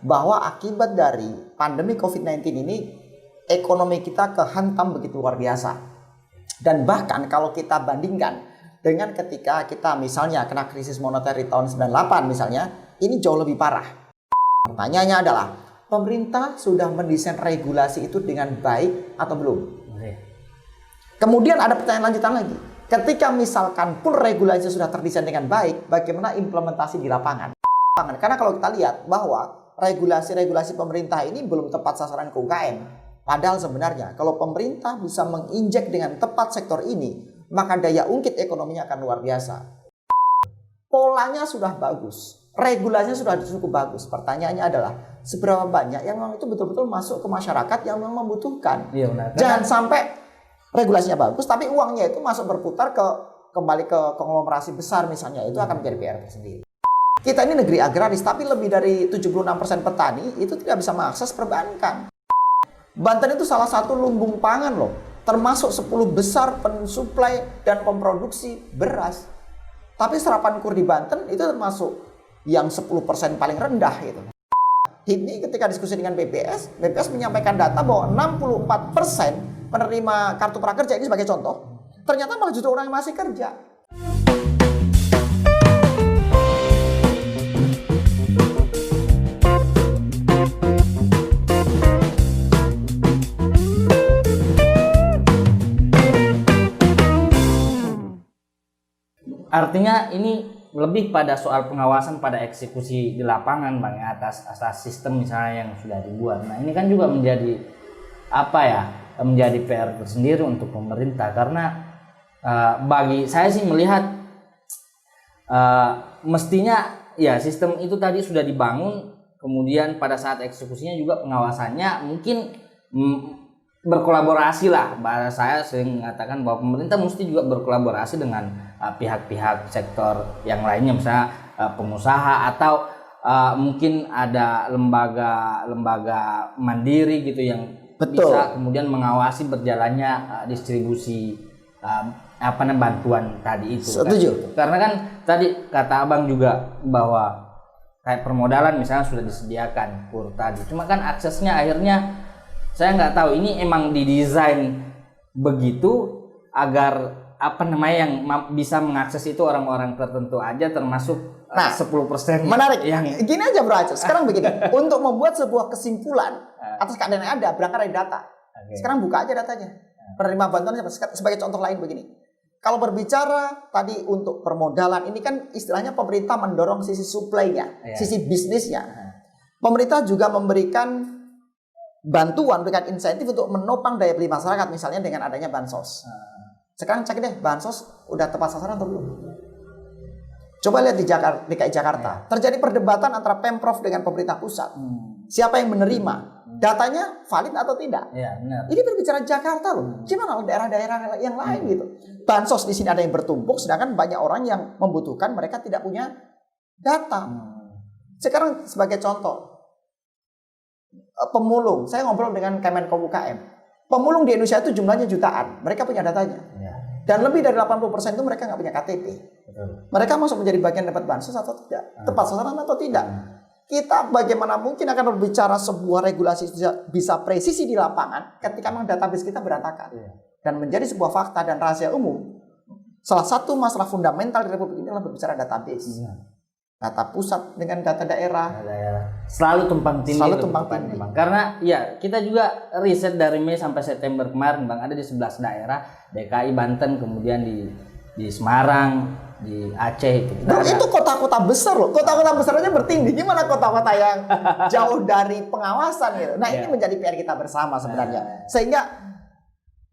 bahwa akibat dari pandemi COVID-19 ini ekonomi kita kehantam begitu luar biasa. Dan bahkan kalau kita bandingkan dengan ketika kita misalnya kena krisis moneter di tahun 98 misalnya, ini jauh lebih parah. Pertanyaannya adalah, pemerintah sudah mendesain regulasi itu dengan baik atau belum? Kemudian ada pertanyaan lanjutan lagi. Ketika misalkan pun regulasi sudah terdesain dengan baik, bagaimana implementasi di lapangan? Karena kalau kita lihat bahwa regulasi-regulasi pemerintah ini belum tepat sasaran ke UKM. Padahal sebenarnya kalau pemerintah bisa menginjek dengan tepat sektor ini, maka daya ungkit ekonominya akan luar biasa. Polanya sudah bagus, regulasinya sudah cukup bagus. Pertanyaannya adalah seberapa banyak yang memang itu betul-betul masuk ke masyarakat yang memang membutuhkan. Iya, benar. Jangan sampai regulasinya bagus, tapi uangnya itu masuk berputar kembali ke konglomerasi besar misalnya. Itu akan menjadi PR tersendiri. Kita ini negeri agraris, tapi lebih dari 76% petani itu tidak bisa mengakses perbankan. Banten itu salah satu lumbung pangan loh, termasuk 10 besar pensuplai dan pemproduksi beras. Tapi serapan kur di Banten itu termasuk yang 10% paling rendah gitu. Ini ketika diskusi dengan BPS menyampaikan data bahwa 64% penerima kartu prakerja ini sebagai contoh, ternyata malah justru orang yang masih kerja. Artinya ini lebih pada soal pengawasan pada eksekusi di lapangan, Bang, atas sistem misalnya yang sudah dibuat. Nah, ini kan juga menjadi menjadi PR tersendiri untuk pemerintah, karena bagi saya sih melihat mestinya ya sistem itu tadi sudah dibangun, kemudian pada saat eksekusinya juga pengawasannya mungkin berkolaborasi lah. Bahasa saya sering mengatakan bahwa pemerintah mesti juga berkolaborasi dengan pihak-pihak sektor yang lainnya, misalnya pengusaha atau mungkin ada lembaga mandiri gitu yang bisa kemudian mengawasi berjalannya distribusi bantuan tadi itu. Setuju. Karena kan tadi kata Abang juga bahwa kayak permodalan misalnya sudah disediakan kur tadi, cuma kan aksesnya akhirnya saya nggak tahu ini emang didesain begitu agar yang bisa mengakses itu orang-orang tertentu aja, termasuk 10%. Menarik. Gini aja Bro Aceh. Sekarang begini, untuk membuat sebuah kesimpulan atas keadaan yang ada berangkat dari data. Sekarang buka aja datanya. Penerima bantuan sebagai contoh lain begini. Kalau berbicara tadi untuk permodalan, ini kan istilahnya pemerintah mendorong sisi supply-nya, sisi bisnisnya. Pemerintah juga memberikan bantuan, memberikan insentif untuk menopang daya beli masyarakat, misalnya dengan adanya bansos. Sekarang cek deh, bansos udah tepat sasaran atau belum? Coba lihat di DKI Jakarta, terjadi perdebatan antara Pemprov dengan pemerintah pusat. Siapa yang menerima? Datanya valid atau tidak? Benar. Ini berbicara Jakarta loh. Gimana daerah-daerah yang lain gitu? Bansos di sini ada yang bertumpuk, sedangkan banyak orang yang membutuhkan, mereka tidak punya data. Sekarang sebagai contoh, pemulung, saya ngobrol dengan Kemenko UKM. Pemulung di Indonesia itu jumlahnya jutaan, mereka punya datanya. Dan lebih dari 80% itu mereka nggak punya KTP. Mereka masuk menjadi bagian dapat bansos atau tidak? Tepat sasaran atau tidak? Kita bagaimana mungkin akan berbicara sebuah regulasi bisa presisi di lapangan ketika memang database kita berantakan. Dan menjadi sebuah fakta dan rahasia umum, salah satu masalah fundamental di Republik ini adalah berbicara database. Data pusat dengan data daerah selalu tumpang tindih. Bang. Karena ya kita juga riset dari Mei sampai September kemarin, Bang, ada di 11 daerah, DKI, Banten, kemudian di Semarang, di Aceh itu. Bro, itu kota-kota besar loh. Kota-kota besar aja bertindih. Gimana kota-kota yang jauh dari pengawasan gitu. Nah, ini menjadi PR kita bersama sebenarnya. Sehingga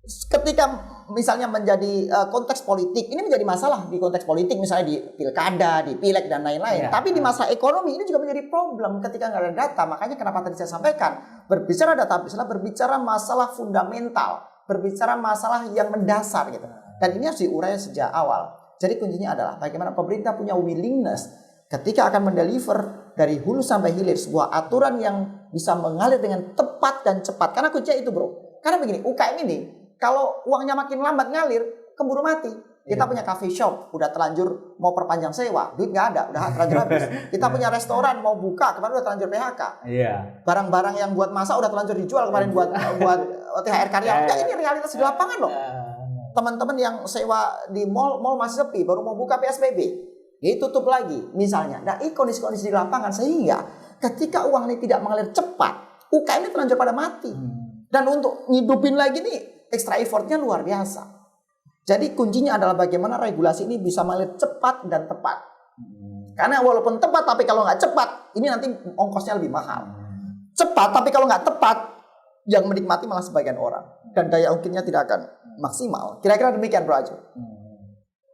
ketika misalnya menjadi konteks politik, ini menjadi masalah di konteks politik, misalnya di pilkada, di pileg dan lain-lain. Tapi di masa ekonomi ini juga menjadi problem ketika nggak ada data. Makanya kenapa tadi saya sampaikan, berbicara data adalah berbicara masalah fundamental, berbicara masalah yang mendasar gitu. Dan ini harus diurai sejak awal. Jadi kuncinya adalah bagaimana pemerintah punya willingness ketika akan mendeliver dari hulu sampai hilir sebuah aturan yang bisa mengalir dengan tepat dan cepat. Karena kuncinya itu, Bro. Karena begini, UKM ini kalau uangnya makin lambat ngalir, keburu mati. Kita punya coffee shop, udah terlanjur mau perpanjang sewa, duit nggak ada, udah terlanjur habis. Kita punya restoran mau buka, kemarin udah terlanjur PHK. Barang-barang yang buat masak udah terlanjur dijual kemarin buat THR karyawan. Ya, ini realitas di lapangan loh. Teman-teman yang sewa di mall masih sepi, baru mau buka PSBB, tutup lagi misalnya. Nah, ini kondisi-kondisi di lapangan sehingga ketika uang ini tidak mengalir cepat, UKM ini terlanjur pada mati. Dan untuk ngidupin lagi nih, extra effortnya luar biasa. Jadi kuncinya adalah bagaimana regulasi ini bisa mengalir cepat dan tepat. Karena walaupun tepat, tapi kalau nggak cepat, ini nanti ongkosnya lebih mahal. Cepat, tapi kalau nggak tepat, yang menikmati malah sebagian orang. Dan daya ungkitnya tidak akan maksimal. Kira-kira demikian, Bro Ajo.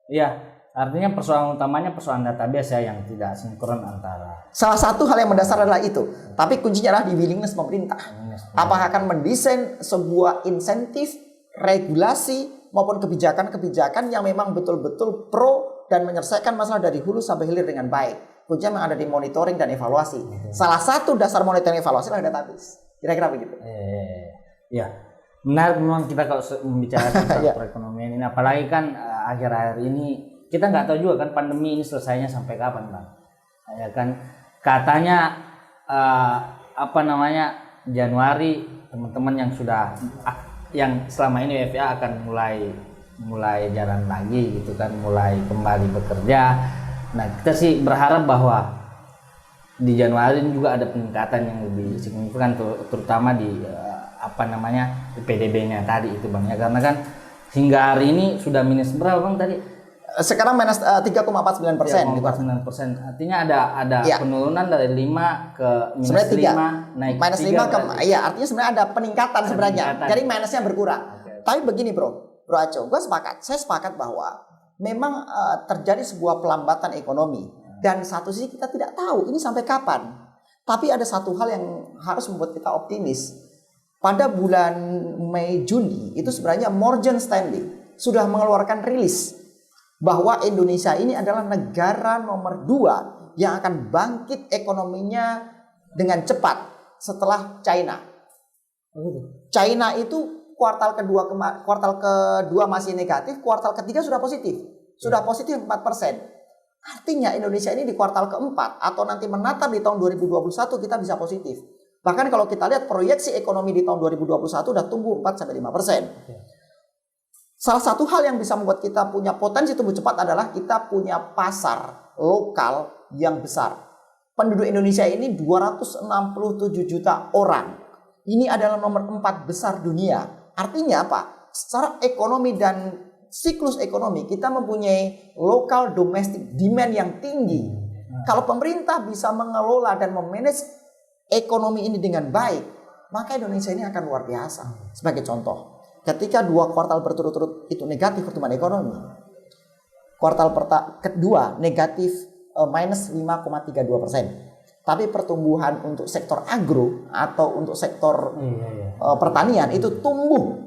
Iya, artinya persoalan utamanya persoalan database ya yang tidak sinkron antara. Salah satu hal yang mendasar adalah itu. Tapi kuncinya adalah di willingness pemerintah. Apakah akan mendesain sebuah insentif, regulasi, maupun kebijakan-kebijakan yang memang betul-betul pro dan menyelesaikan masalah dari hulu sampai hilir dengan baik. Kuncinya memang ada di monitoring dan evaluasi. Salah satu dasar monitoring evaluasi adalah database. Kira-kira begitu. Ya, benar memang kita kalau membicarakan tentang perekonomian ini, apalagi kan akhir-akhir ini kita nggak tahu juga kan pandemi ini selesainya sampai kapan, Bang. Ya kan katanya Januari teman-teman yang sudah yang selama ini WFA akan mulai jalan lagi gitu kan, mulai kembali bekerja. Nah, kita sih berharap bahwa di Januari juga ada peningkatan yang lebih signifikan terutama di di PDB-nya tadi itu, Bang ya, karena kan hingga hari ini sudah minus berapa, Bang, tadi? Sekarang minus 3,49%. 3,49%. Artinya ada penurunan dari 5 ke minus 5, naik minus 5 ke artinya sebenarnya ada peningkatan sebenarnya. Jadi minusnya berkurang. Tapi begini, Bro Aco, saya sepakat bahwa memang terjadi sebuah pelambatan ekonomi dan satu sisi kita tidak tahu ini sampai kapan. Tapi ada satu hal yang harus membuat kita optimis. Pada bulan Mei Juni itu sebenarnya Morgan Stanley sudah mengeluarkan rilis bahwa Indonesia ini adalah negara nomor 2 yang akan bangkit ekonominya dengan cepat setelah China. China itu kuartal kedua masih negatif, kuartal ketiga sudah positif. Sudah positif 4%. Artinya Indonesia ini di kuartal keempat atau nanti menatap di tahun 2021 kita bisa positif. Bahkan kalau kita lihat proyeksi ekonomi di tahun 2021 sudah tumbuh 4-5%. Salah satu hal yang bisa membuat kita punya potensi tumbuh cepat adalah kita punya pasar lokal yang besar. Penduduk Indonesia ini 267 juta orang. Ini adalah nomor 4 besar dunia. Artinya apa? Secara ekonomi dan siklus ekonomi kita mempunyai local domestic demand yang tinggi. Kalau pemerintah bisa mengelola dan memanage ekonomi ini dengan baik, maka Indonesia ini akan luar biasa. Sebagai contoh, ketika 2 kuartal berturut-turut itu negatif pertumbuhan ekonomi, kuartal kedua negatif minus 5,32%. Tapi pertumbuhan untuk sektor agro atau untuk sektor pertanian itu tumbuh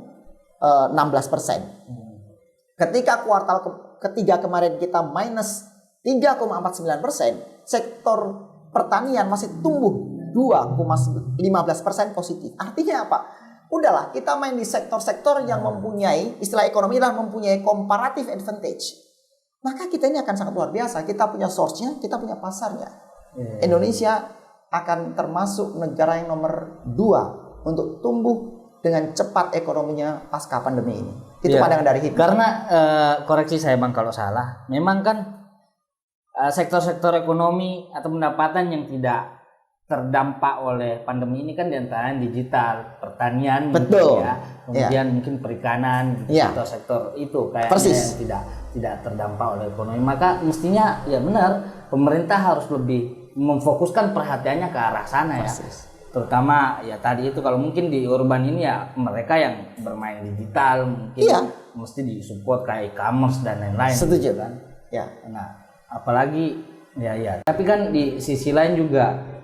16%. Ketika kuartal ketiga kemarin kita minus 3,49%, sektor pertanian masih tumbuh 2,15% positif. Artinya apa? Udahlah, kita main di sektor-sektor yang mempunyai, istilah ekonomi adalah mempunyai comparative advantage. Maka kita ini akan sangat luar biasa. Kita punya source-nya, kita punya pasarnya. Indonesia akan termasuk negara yang nomor 2 untuk tumbuh dengan cepat ekonominya pasca pandemi ini. Itu pandangan dari HIPMI. Karena koreksi saya, Bang, kalau salah. Memang kan sektor-sektor ekonomi atau pendapatan yang tidak terdampak oleh pandemi ini kan diantaranya digital, pertanian, betul, kemudian mungkin perikanan, sektor-sektor itu kayaknya yang tidak terdampak oleh ekonomi. Maka mestinya ya benar pemerintah harus lebih memfokuskan perhatiannya ke arah sana. Terutama ya tadi itu kalau mungkin di urban ini ya mereka yang bermain digital mungkin mesti disupport kayak e-commerce dan lain-lain. Setuju kan? Ya. Nah, apalagi tapi kan di sisi lain juga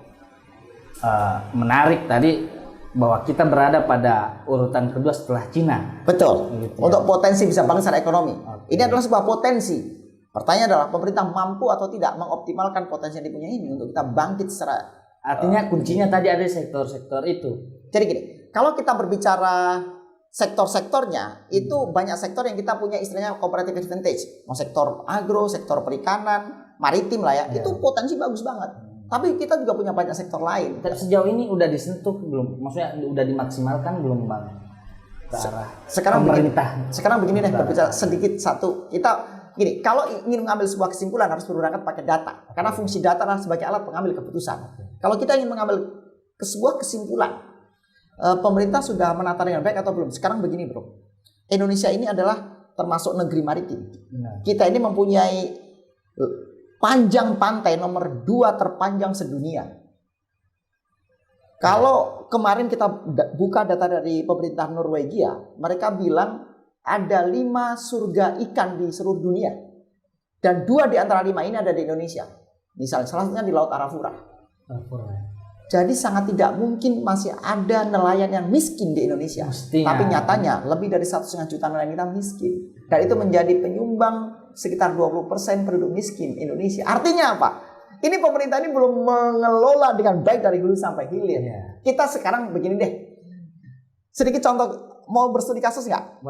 menarik tadi bahwa kita berada pada urutan kedua setelah Cina. Betul. Gitu, untuk potensi bisa bangkit secara ekonomi. Ini adalah sebuah potensi. Pertanyaan adalah pemerintah mampu atau tidak mengoptimalkan potensi yang dipunyai ini untuk kita bangkit secara. Artinya kuncinya tadi ada sektor-sektor itu. Jadi gini, kalau kita berbicara sektor-sektornya itu banyak sektor yang kita punya istilahnya comparative advantage. Mau sektor agro, sektor perikanan, maritim lah ya, itu potensi bagus banget. Tapi kita juga punya banyak sektor lain. Sejauh ini udah disentuh belum? Maksudnya udah dimaksimalkan belum Bang? Ke arah Sekarang pemerintah. Sekarang begini deh, berbicara sedikit satu. Kita gini, kalau ingin mengambil sebuah kesimpulan harus berangkat pakai data. Karena fungsi data adalah sebagai alat pengambil keputusan. Kalau kita ingin mengambil sebuah kesimpulan, pemerintah sudah menata dengan baik atau belum? Sekarang begini bro, Indonesia ini adalah termasuk negeri maritim. Kita ini mempunyai panjang pantai nomor 2 terpanjang sedunia. Kalau kemarin kita buka data dari pemerintah Norwegia, mereka bilang ada 5 surga ikan di seluruh dunia. Dan 2 di antara 5 ini ada di Indonesia. Misalnya salah satunya di Laut Arafura. Jadi sangat tidak mungkin masih ada nelayan yang miskin di Indonesia. Mestinya. Tapi nyatanya lebih dari 1,5 juta nelayan kita miskin. Dan itu menjadi penyumbang sekitar 20% penduduk miskin Indonesia. Artinya apa? Ini pemerintah ini belum mengelola dengan baik dari hulu sampai hilir. Kita sekarang begini deh. Sedikit contoh, mau berstudi kasus nggak?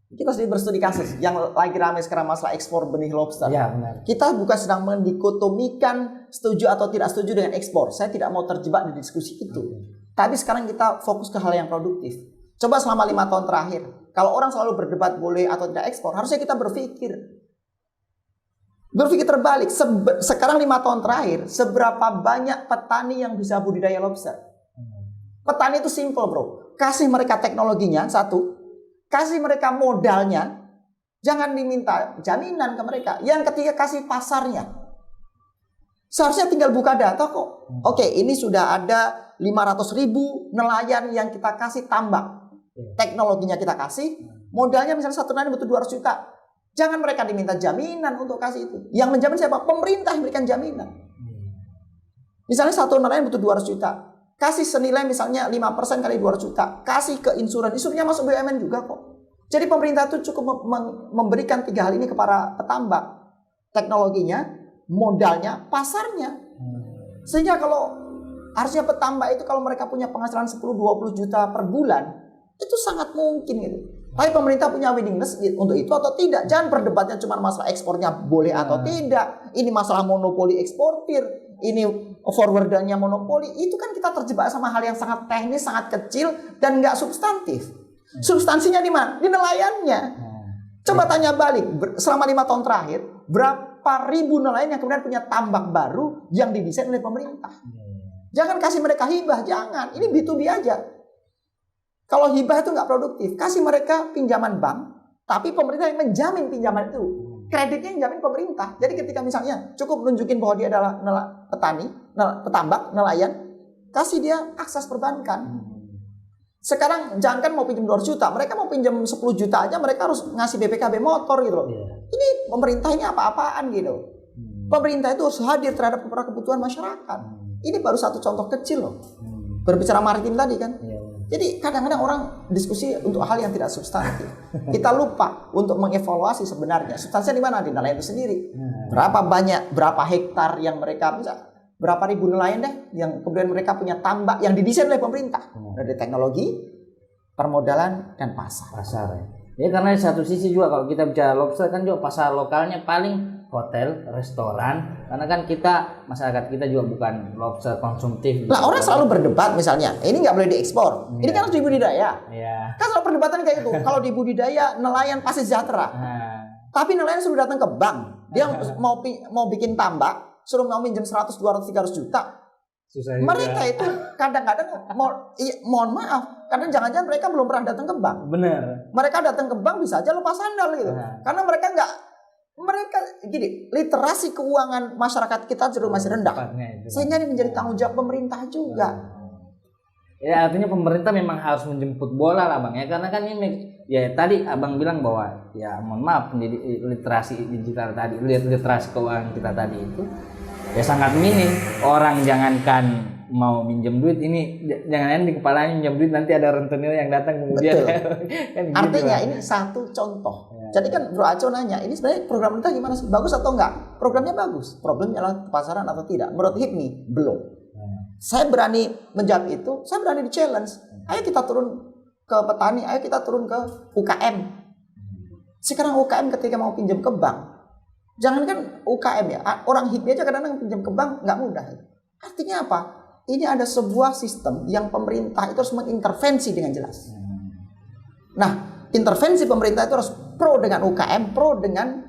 Kita sedih berstudi kasus yang lagi ramai sekarang masalah ekspor benih lobster. Ya, benar. Kita bukan sedang mendikotomikan setuju atau tidak setuju dengan ekspor. Saya tidak mau terjebak di diskusi itu. Tapi sekarang kita fokus ke hal yang produktif. Coba selama 5 tahun terakhir, kalau orang selalu berdebat boleh atau tidak ekspor, harusnya kita berpikir terbalik. Sekarang 5 tahun terakhir, seberapa banyak petani yang bisa budidaya lobster? Petani itu simple bro. Kasih mereka teknologinya, satu. Kasih mereka modalnya, jangan diminta jaminan ke mereka. Yang ketiga, kasih pasarnya. Seharusnya tinggal buka data kok. Oke, ini sudah ada 500.000 nelayan yang kita kasih tambak. Teknologinya kita kasih, modalnya misalnya satu nelayan butuh 200 juta. Jangan mereka diminta jaminan untuk kasih itu. Yang menjamin siapa? Pemerintah yang berikan jaminan. Misalnya satu nelayan butuh 200 juta. Kasih senilai misalnya 5% kali 200 juta. Kasih ke insuran. Insurannya masuk BUMN juga kok. Jadi pemerintah itu cukup memberikan 3 hal ini kepada petambak. Teknologinya, modalnya, pasarnya. Sehingga kalau harusnya petambak itu kalau mereka punya penghasilan 10-20 juta per bulan, itu sangat mungkin gitu. Tapi pemerintah punya willingness untuk itu atau tidak. Jangan berdebatnya cuma masalah ekspornya boleh atau tidak. Ini masalah monopoli eksportir. Ini forwardannya monopoli. Itu kan kita terjebak sama hal yang sangat teknis, sangat kecil, dan nggak substantif. Substansinya di mana? Di nelayannya. Coba tanya balik. Selama 5 tahun terakhir, berapa ribu nelayan yang kemudian punya tambak baru yang didesain oleh pemerintah? Jangan kasih mereka hibah. Jangan. Ini B2B aja. Kalau hibah itu nggak produktif, kasih mereka pinjaman bank, tapi pemerintah yang menjamin pinjaman itu. Kreditnya yang jamin pemerintah. Jadi ketika misalnya cukup nunjukin bahwa dia adalah petani, petambak, nelayan, kasih dia akses perbankan. Sekarang jangankan mau pinjam 200 juta, mereka mau pinjam 10 juta aja mereka harus ngasih BPKB motor gitu loh. Ini pemerintah ini apa-apaan gitu. Pemerintah itu harus hadir terhadap kebutuhan masyarakat. Ini baru satu contoh kecil loh. Berbicara maritim tadi kan. Jadi kadang-kadang orang diskusi untuk hal yang tidak substantif. Kita lupa untuk mengevaluasi sebenarnya substansinya di mana, di nelayan itu sendiri. Berapa banyak, berapa hektar yang mereka bisa, berapa ribu nelayan deh yang kemudian mereka punya tambak yang didesain oleh pemerintah. Dari teknologi, permodalan, dan pasar. Ya karena di satu sisi juga kalau kita bicara lobster kan juga pasar lokalnya paling hotel, restoran, karena kan kita masyarakat kita juga bukan lobster konsumtif. Lah orang selalu berdebat misalnya, ini nggak boleh diekspor, ini kan harus dibudidaya. Kan selalu perdebatan kayak gitu. Kalau dibudidaya nelayan pasti sejahtera. Tapi nelayan suruh datang ke bank, dia mau bikin tambak, suruh mau minjem 100, 200, 300 juta. Susah mereka itu kadang-kadang mohon maaf, kadang jangan-jangan mereka belum pernah datang ke bank. Benar. Mereka datang ke bank bisa aja lepas sandal gitu. Karena mereka gini, literasi keuangan masyarakat kita cenderung masih rendah. Sehingga ini menjadi tanggung jawab pemerintah juga. Ya artinya pemerintah memang harus menjemput bola lah Bang ya, karena kan ini ya tadi Abang bilang bahwa ya mohon maaf literasi digital tadi, literasi keuangan kita tadi itu ya sangat minim. Orang jangankan mau minjem duit, ini jangan di kepalanya minjem duit nanti ada rentenir yang datang kemudian. Kan artinya gitu, ini satu contoh. Jadi kan Bro Aco nanya, ini sebenarnya program kita gimana sih? Bagus atau enggak? Programnya bagus. Problemnya adalah pasaran atau tidak? Menurut HIPMI, belum. Saya berani menjawab itu, saya berani di challenge. Ayo kita turun ke petani, ayo kita turun ke UKM. Sekarang UKM ketika mau pinjam ke bank, jangankan UKM ya, orang HIPMI aja kadang-kadang pinjam ke bank nggak mudah. Artinya apa? Ini ada sebuah sistem yang pemerintah itu harus mengintervensi dengan jelas. Nah, intervensi pemerintah itu harus pro dengan UKM, pro dengan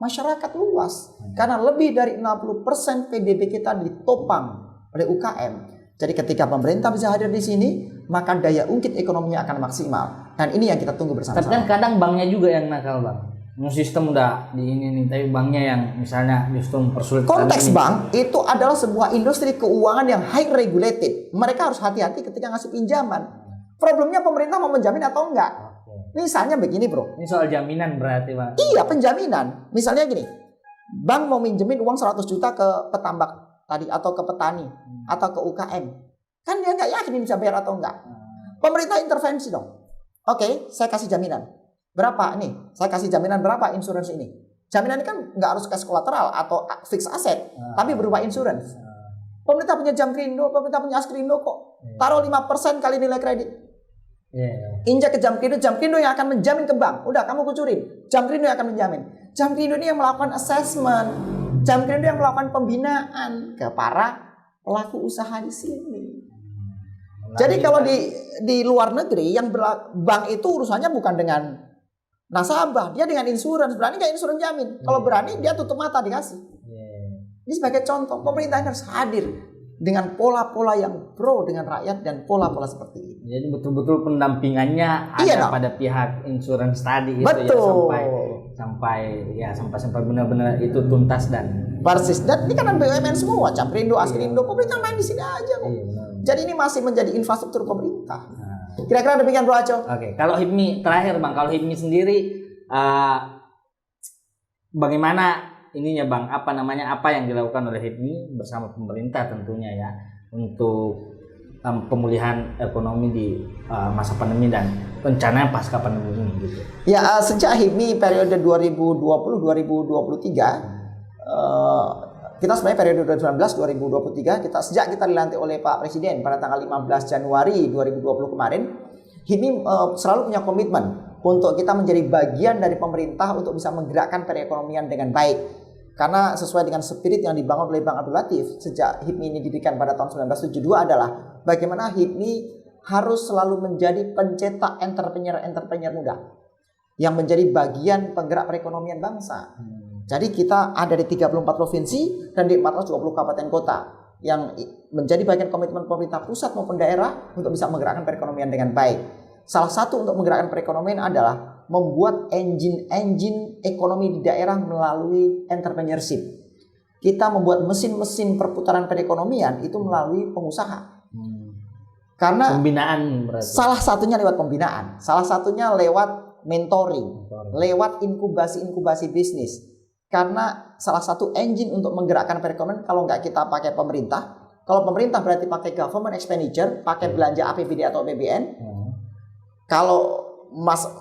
masyarakat luas. Karena lebih dari 60% PDB kita ditopang oleh UKM. Jadi ketika pemerintah bisa hadir di sini, maka daya ungkit ekonominya akan maksimal. Dan ini yang kita tunggu bersama-sama. Tapi kan kadang banknya juga yang nakal, Bang. Sistem udah di ini nih, tapi banknya yang misalnya justru mempersulit. Konteks bank itu adalah sebuah industri keuangan yang high regulated. Mereka harus hati-hati ketika ngasih pinjaman. Problemnya pemerintah mau menjamin atau enggak. Misalnya begini bro. Ini soal jaminan berarti Bang. Iya, penjaminan. Misalnya gini, bank mau minjemin uang 100 juta ke petambak tadi atau ke petani atau ke UKM. Kan dia nggak yakin bisa bayar atau enggak. Pemerintah intervensi dong. Oke, saya kasih jaminan. Berapa nih? Saya kasih jaminan berapa insurance ini? Jaminan ini kan nggak harus cash collateral atau fixed asset, tapi berupa insurance. Pemerintah punya Jamkrindo, pemerintah punya Askrindo kok. Taruh 5% kali nilai kredit. Injak ke Jamkrindo yang akan menjamin ke bank. Udah kamu kucurin. Jamkrindo yang akan menjamin. Jamkrindo ini yang melakukan assessment. Jamkrindo yang melakukan pembinaan ke para pelaku usaha di sini. Jadi kalau di luar negeri yang bank itu urusannya bukan dengan nasabah, dia dengan insurance. Berani nggak insurance jamin? Kalau berani dia tutup mata dikasih. Ini sebagai contoh, pemerintah harus hadir dengan pola-pola yang pro dengan rakyat dan pola-pola seperti ini. Jadi betul-betul pendampingannya ada pada pihak insurance tadi itu ya sampai benar-benar itu tuntas dan persis. Dan ini kan BUMN semua, Jamkrindo, Askrindo, pemerintah main di sini aja kok. Jadi ini masih menjadi infrastruktur pemerintah. Kira-kira demikian Bro Aco. Oke, kalau HIPMI terakhir Bang, kalau HIPMI sendiri bagaimana ininya Bang, apa yang dilakukan oleh HIPMI bersama pemerintah tentunya ya untuk pemulihan ekonomi di masa pandemi dan rencana pasca pandemi ini gitu. Ya, sejak HIPMI periode 2020-2023 kita sebenarnya periode 2019-2023 sejak kita dilantik oleh Pak Presiden pada tanggal 15 Januari 2020 kemarin, HIPMI selalu punya komitmen untuk kita menjadi bagian dari pemerintah untuk bisa menggerakkan perekonomian dengan baik. Karena sesuai dengan spirit yang dibangun oleh Bang Abdul Latif sejak HIPMI ini didirikan pada tahun 1972 adalah bagaimana HIPMI harus selalu menjadi pencetak entrepreneur muda yang menjadi bagian penggerak perekonomian bangsa. Jadi kita ada di 34 provinsi dan di 420 kabupaten kota yang menjadi bagian komitmen pemerintah pusat maupun daerah untuk bisa menggerakkan perekonomian dengan baik. Salah satu untuk menggerakkan perekonomian adalah membuat engine ekonomi di daerah melalui entrepreneurship. Kita membuat mesin-mesin perputaran perekonomian itu melalui pengusaha. Karena pembinaan berarti. Salah satunya lewat pembinaan, salah satunya lewat mentoring. Lewat inkubasi bisnis. Karena salah satu engine untuk menggerakkan perekonomian kalau nggak kita pakai pemerintah, kalau pemerintah berarti pakai government expenditure, pakai belanja APBD atau APBN. Kalau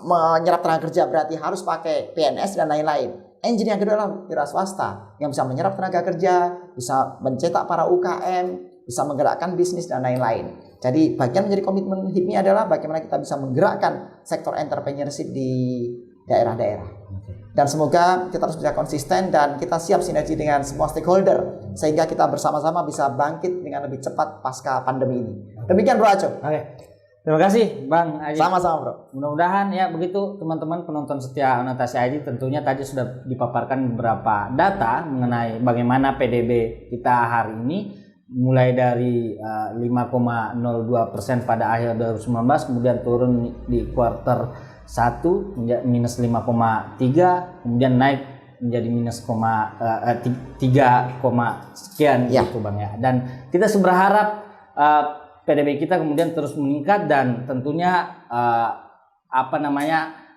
menyerap tenaga kerja berarti harus pakai PNS dan lain-lain. Engine yang kedua adalah wira swasta yang bisa menyerap tenaga kerja, bisa mencetak para UKM, bisa menggerakkan bisnis dan lain-lain. Jadi bagian menjadi komitmen HIPMI adalah bagaimana kita bisa menggerakkan sektor entrepreneurship di daerah-daerah. Dan semoga kita harus bisa konsisten dan kita siap sinergi dengan semua stakeholder sehingga kita bersama-sama bisa bangkit dengan lebih cepat pasca pandemi ini. Demikian Bro Aco. Oke. Terima kasih Bang Aji. Sama-sama Bro. Mudah-mudahan ya begitu teman-teman penonton setia Anotasi Aji, tentunya tadi sudah dipaparkan beberapa data mengenai bagaimana PDB kita hari ini mulai dari 5,02% pada akhir 2019 kemudian turun di kuartal 1 minus 5,3 kemudian naik menjadi minus 3, sekian gitu Bang ya. Dan kita berharap PDB kita kemudian terus meningkat dan tentunya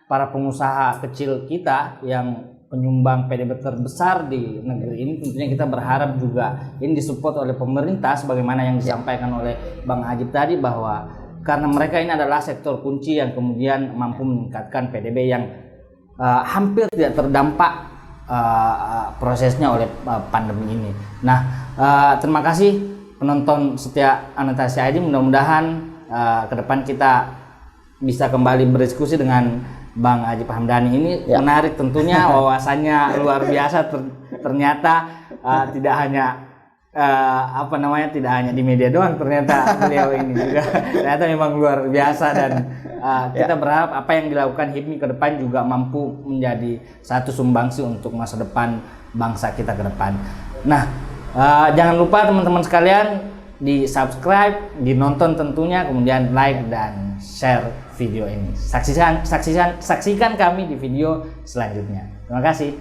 para pengusaha kecil kita yang penyumbang PDB terbesar di negeri ini tentunya kita berharap juga ini disupport oleh pemerintah sebagaimana yang disampaikan oleh Bang Ajib tadi bahwa karena mereka ini adalah sektor kunci yang kemudian mampu meningkatkan PDB yang hampir tidak terdampak prosesnya oleh pandemi ini. Nah, terima kasih penonton setia Anotasi ID. Mudah-mudahan ke depan kita bisa kembali berdiskusi dengan Bang Ajib Hamdani ini. Ya. Menarik tentunya, wawasannya luar biasa. Ternyata tidak hanya tidak hanya di media doang, ternyata beliau ini juga ternyata memang luar biasa. Dan kita berharap apa yang dilakukan HIPMI ke depan juga mampu menjadi satu sumbangsi untuk masa depan bangsa kita ke depan. Nah, jangan lupa teman-teman sekalian di subscribe, dinonton tentunya, kemudian like dan share video ini. Saksikan kami di video selanjutnya. Terima kasih.